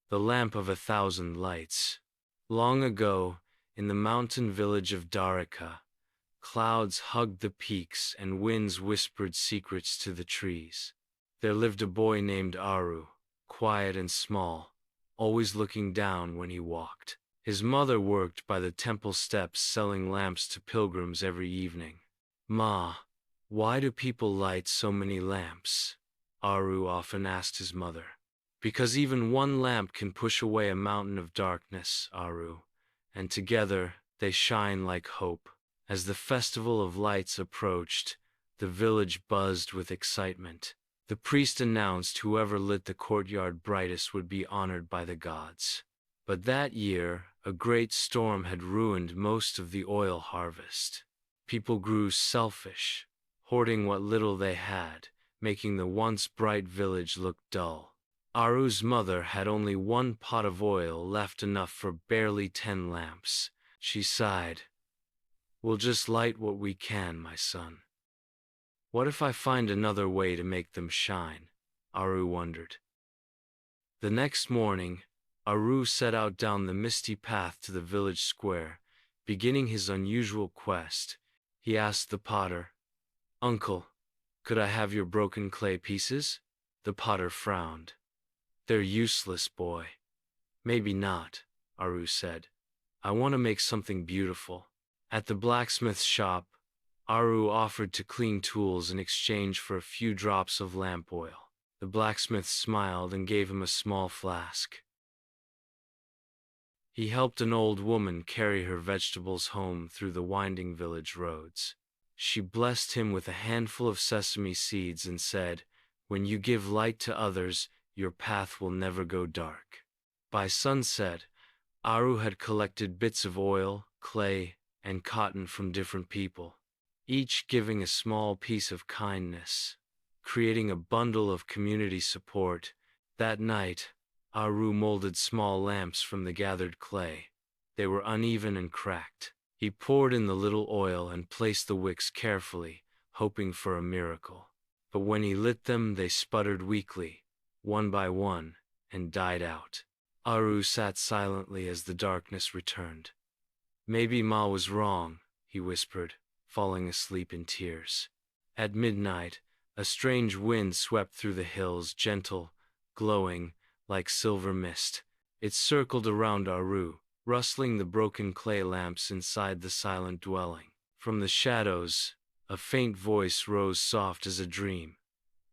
The lamp of 1,000 lights. Long ago, in the mountain village of Dwarka, clouds hugged the peaks and winds whispered secrets to the trees. There lived a boy named Aru, quiet and small, always looking down when he walked. His mother worked by the temple steps selling lamps to pilgrims every evening. "Ma, why do people light so many lamps?" Aru often asked his mother. "Because even one lamp can push away a mountain of darkness, Aru, and together they shine like hope." As the festival of lights approached, the village buzzed with excitement. The priest announced whoever lit the courtyard brightest would be honored by the gods. But that year, a great storm had ruined most of the oil harvest. People grew selfish, hoarding what little they had, making the once bright village look dull. Aru's mother had only one pot of oil left, enough for barely 10 lamps. She sighed. "We'll just light what we can, my son." "What if I find another way to make them shine?" Aru wondered. The next morning, Aru set out down the misty path to the village square. Beginning his unusual quest, he asked the potter, "Uncle, could I have your broken clay pieces?" The potter frowned. "They're useless, boy." "Maybe not," Aru said. "I want to make something beautiful." At the blacksmith's shop, Aru offered to clean tools in exchange for a few drops of lamp oil. The blacksmith smiled and gave him a small flask. He helped an old woman carry her vegetables home through the winding village roads. She blessed him with a handful of sesame seeds and said, "When you give light to others, your path will never go dark." By sunset, Aru had collected bits of oil, clay, and cotton from different people, each giving a small piece of kindness, creating a bundle of community support. That night, Aru molded small lamps from the gathered clay. They were uneven and cracked. He poured in the little oil and placed the wicks carefully, hoping for a miracle. But when he lit them, they sputtered weakly, one by one, and died out. Aru sat silently as the darkness returned. "Maybe Ma was wrong," he whispered, falling asleep in tears. At midnight, a strange wind swept through the hills, gentle, glowing, like silver mist. It circled around Aru, rustling the broken clay lamps inside the silent dwelling. From the shadows, a faint voice rose soft as a dream.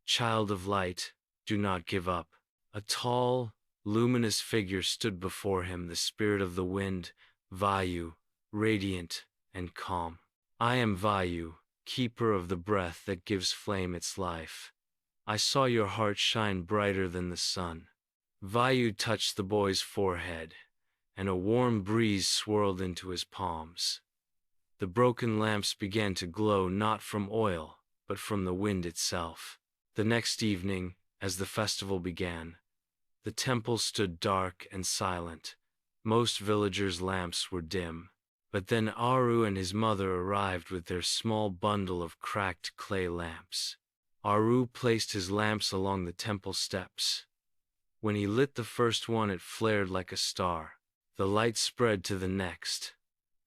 "Child of light, do not give up." A tall, luminous figure stood before him, the spirit of the wind, Vayu, radiant and calm. "I am Vayu, keeper of the breath that gives flame its life. I saw your heart shine brighter than the sun." Vayu touched the boy's forehead, and a warm breeze swirled into his palms. The broken lamps began to glow, not from oil, but from the wind itself. The next evening, as the festival began, the temple stood dark and silent. Most villagers' lamps were dim. But then Aru and his mother arrived with their small bundle of cracked clay lamps. Aru placed his lamps along the temple steps. When he lit the first one, it flared like a star. The light spread to the next,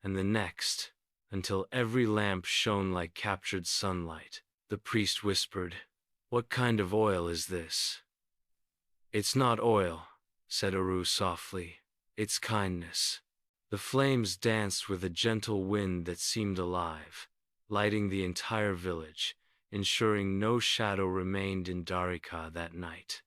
and the next, until every lamp shone like captured sunlight. The priest whispered, "What kind of oil is this?" "It's not oil," said Aru softly. "It's kindness." The flames danced with a gentle wind that seemed alive, lighting the entire village, ensuring no shadow remained in Dwarka that night.